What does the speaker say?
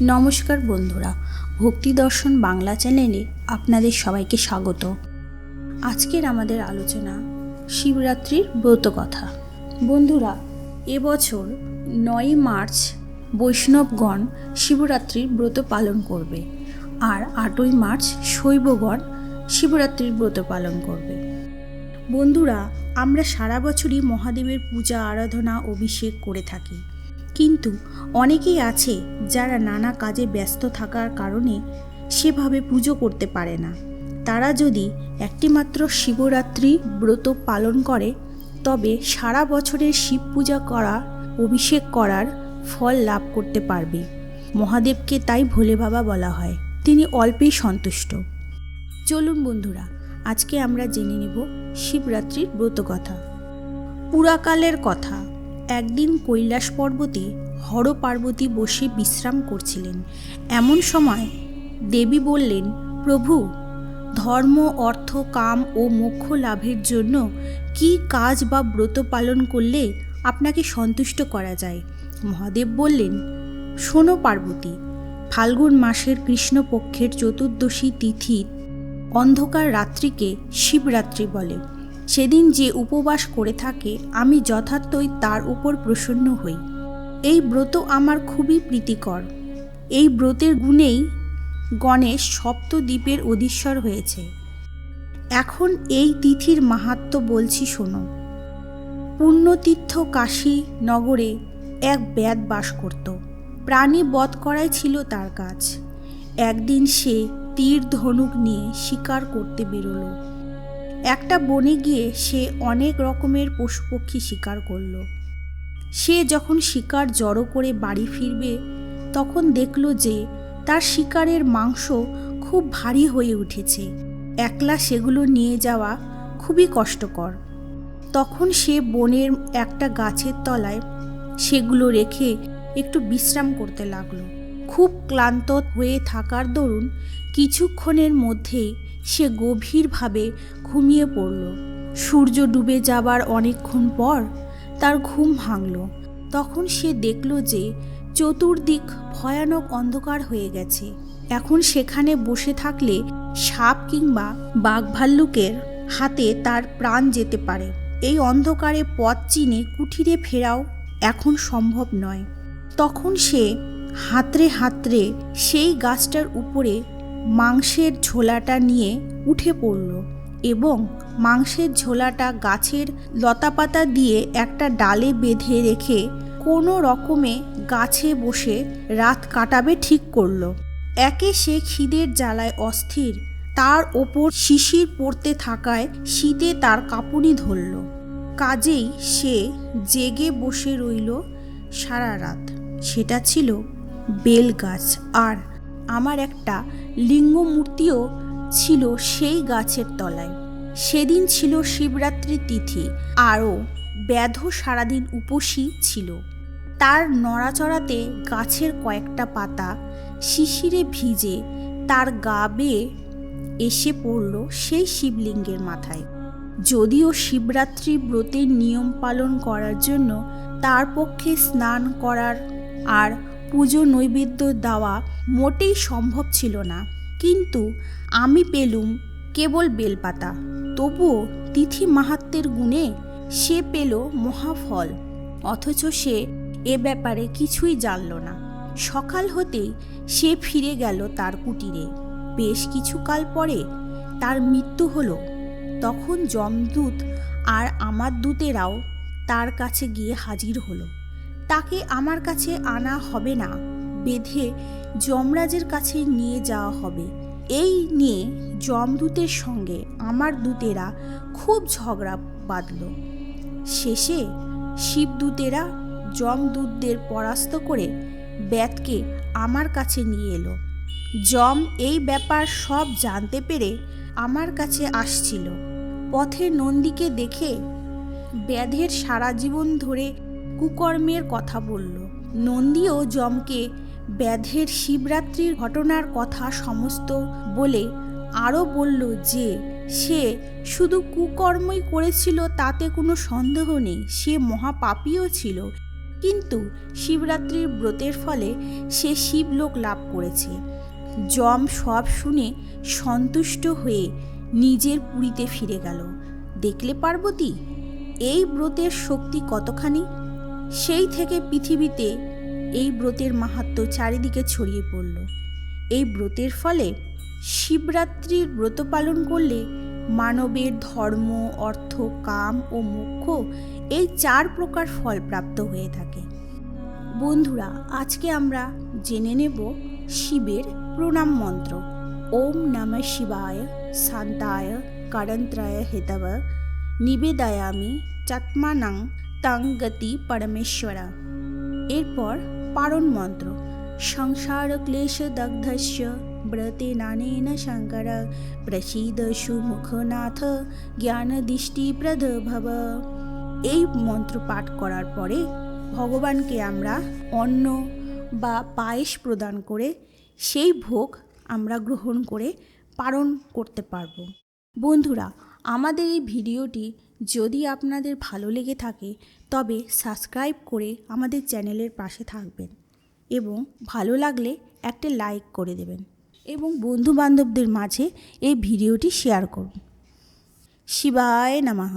নমস্কার বন্ধুরা, ভক্তি দর্শন বাংলা চ্যানেলে আপনাদের সবাইকে স্বাগত। আজকের আমাদের আলোচনা শিবরাত্রির ব্রত কথা। বন্ধুরা, এবছর 9 মার্চ বৈষ্ণবগণ শিবরাত্রির ব্রত পালন করবে, আর 8ই মার্চ শৈবগণ শিবরাত্রির ব্রত পালন করবে। বন্ধুরা, আমরা সারা বছরই মহাদেবের পূজা আরাধনা অভিষেক করে থাকি, কিন্তু অনেকেই আছে যারা নানা কাজে ব্যস্ত থাকার কারণে সেভাবে পুজো করতে পারে না। তারা যদি একটিমাত্র শিবরাত্রি ব্রত পালন করে, তবে সারা বছরের শিব পূজা করা, অভিষেক করার ফল লাভ করতে পারবে। মহাদেবকে তাই ভোলে বাবা বলা হয়, তিনি অল্পেই সন্তুষ্ট। চলুন বন্ধুরা, আজকে আমরা জেনে নেব শিবরাত্রির ব্রত কথা। পুরাকালের কথা, একদিন কৈলাস পর্বতে হর পার্বতী বসে বিশ্রাম করছিলেন। এমন সময় দেবী বললেন, প্রভু, ধর্ম, অর্থ, কাম ও মোক্ষ লাভের জন্য কি কাজ বা ব্রত পালন করলে আপনাকে সন্তুষ্ট করা যায়? মহাদেব বললেন, শোনো পার্বতী, ফাল্গুন মাসের কৃষ্ণপক্ষের চতুর্দশী তিথির অন্ধকার রাত্রিকে শিবরাত্রি বলে। সেদিন যে উপবাস করে থাকে, আমি যথার্থই তার উপর প্রসন্ন হই। এই ব্রত আমার খুবই প্রীতিকর। এই ব্রতের গুণেই গণেশ সপ্তদ্বীপের অধীশ্বর হয়েছে। এখন এই তিথির মাহাত্ম্য বলছি, শোনো। পুণ্যতীর্থ কাশী নগরে এক ব্যাদ বাস করত। প্রাণী বধ করাই ছিল তার কাজ। একদিন সে তীর ধনুক নিয়ে শিকার করতে বেরোলো। একটা বনে গিয়ে সে অনেক রকমের পশু পক্ষী শিকার করলো। সে যখন শিকার জড়ো করে বাড়ি ফিরবে, তখন দেখল যে তার শিকারের মাংস খুব ভারী হয়ে উঠেছে। একলা সেগুলো নিয়ে যাওয়া খুবই কষ্টকর। তখন সে বনের একটা গাছের তলায় সেগুলো রেখে একটু বিশ্রাম করতে লাগলো। খুব ক্লান্ত হয়ে থাকার দরুন কিছুক্ষণের মধ্যেই সে গভীরভাবে ঘুমিয়ে পড়ল। সূর্য ডুবে যাবার অনেকক্ষণ পর তার ঘুম ভাঙল। তখন সে দেখল যে চতুর্দিক ভয়ানক অন্ধকার হয়ে গেছে। এখন সেখানে বসে থাকলে সাপ কিংবা বাঘভাল্লুকের হাতে তার প্রাণ যেতে পারে। এই অন্ধকারে পথ চিনে কুঠিরে ফেরাও এখন সম্ভব নয়। তখন সে হাতড়ে হাতড়ে সেই গাছটার উপরে মাংসের ঝোলাটা নিয়ে উঠে পড়ল এবং মাংসের ঝোলাটা গাছের লতাপাতা দিয়ে একটা ডালে বেঁধে রেখে কোনো রকমে গাছে বসে রাত কাটাবে ঠিক করল। একে সে খিদের জ্বালায় অস্থির, তার ওপর শিশির পড়তে থাকায় শীতে তার কাঁপুনি ধরল। কাজেই সে জেগে বসে রইল সারা রাত। সেটা ছিল বেল গাছ, আর আমার একটা লিঙ্গ মূর্তিও ছিল সেই গাছের তলায়। সেদিন ছিল শিবরাত্রি তিথি, আরও ব্যাধ সারাদিন উপসী ছিল। তার নড়াচড়াতে গাছের কয়েকটা পাতা শিশিরে ভিজে তার গা বেয়ে এসে পড়ল সেই শিবলিঙ্গের মাথায়। যদিও শিবরাত্রি ব্রতের নিয়ম পালন করার জন্য তার পক্ষে স্নান করার আর পুজো নৈবেদ্য দেওয়া মোটেই সম্ভব ছিল না, কিন্তু আমি পেলুম কেবল বেলপাতা। তবুও তিথি মাহাত্ম্যের গুণে সে পেল মহাফল, অথচ সে এ ব্যাপারে কিছুই জানল না। সকাল হতেই সে ফিরে গেল তার কুটিরে। বেশ কিছুকাল পরে তার মৃত্যু হলো। তখন যমদূত আর আমার দূতেরাও তার কাছে গিয়ে হাজির হলো। তাকে আমার কাছে আনা হবে না, বেঁধে যমরাজের কাছে নিয়ে যাওয়া হবে। এই নিয়ে যমদূতের সঙ্গে আমার দূতেরা খুব ঝগড়া বাঁধল। শেষে শিবদূতেরা যমদূতদের পরাস্ত করে ব্যাতকে আমার কাছে নিয়ে এলো। যম এই ব্যাপার সব জানতে পেরে আমার কাছে আসছিল। পথে নন্দীকে দেখে ব্যাধের সারা জীবন ধরে কুকর্মের কথা বলল। নন্দীও যমকে ব্যাধের শিবরাত্রির ঘটনার কথা সমস্ত বলে আরও বলল যে সে শুধু কুকর্মই করেছিল, তাতে কোনো সন্দেহ নেই, সে মহাপাপীও ছিল। কিন্তু শিবরাত্রির ব্রতের ফলে সে শিবলোক লাভ করেছে। যম সব শুনে সন্তুষ্ট হয়ে নিজের পুরীতে ফিরে গেল। দেখলে পার্বতী, এই ব্রতের শক্তি কতখানি। সেই থেকে পৃথিবীতে এই ব্রতের মাহাত্ম্য চারিদিকে ছড়িয়ে পড়ল। এই ব্রতের ফলে শিবরাত্রির ব্রত পালন করলে মানবের ধর্ম, অর্থ, কাম ও মোক্ষ এই 4 প্রকার ফল প্রাপ্ত হয়ে থাকে। বন্ধুরা, আজকে আমরা জেনে নেব শিবের প্রণাম মন্ত্র। ওম নমঃ শিবায় শান্তায় কারন্ত্রায় হেতব নিবেদয়ামি চাত্মানং তং গতি পরমেশ্বর। এরপর পারণ মন্ত্র। সংসার ক্লেশ দগ্ধস্য ব্রতে নানেন শঙ্কর প্রসীদ সুমুখনাথ জ্ঞান দৃষ্টি প্রদ ভব। এই মন্ত্র পাঠ করার পরে ভগবানকে আমরা অন্ন বা পায়েস প্রদান করে সেই ভোগ আমরা গ্রহণ করে পালন করতে পারব। বন্ধুরা, আমাদের এই ভিডিওটি যদি আপনাদের ভালো লেগে থাকে তবে সাবস্ক্রাইব করে আমাদের চ্যানেলের পাশে থাকবেন এবং ভালো লাগলে একটা লাইক করে দেবেন এবং বন্ধুবান্ধবদের মাঝে এই ভিডিওটি শেয়ার করুন। শিবায় নমঃ।